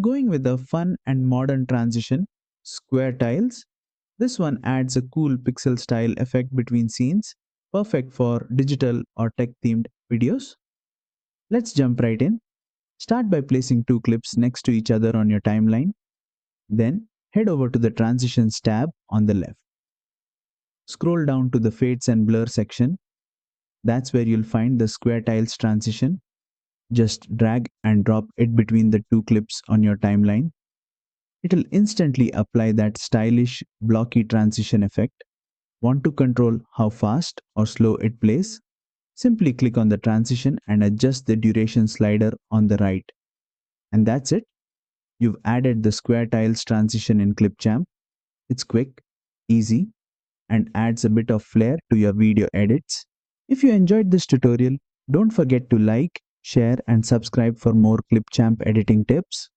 going with a fun and modern transition, square tiles. This one adds a cool pixel style effect between scenes, perfect for digital or tech themed videos. Let's jump right in. Start by placing two clips next to each other on your timeline. Then head over to the Transitions tab on the left. Scroll down to the Fades and Blur section. That's where you'll find the square tiles transition. Just drag and drop it between the two clips on your timeline. It'll instantly apply that stylish, blocky transition effect. Want to control how fast or slow it plays? Simply click on the transition and adjust the duration slider on the right. And that's it. You've added the square tiles transition in Clipchamp. It's quick, easy, and adds a bit of flair to your video edits. If you enjoyed this tutorial, don't forget to like, share, and subscribe for more Clipchamp editing tips.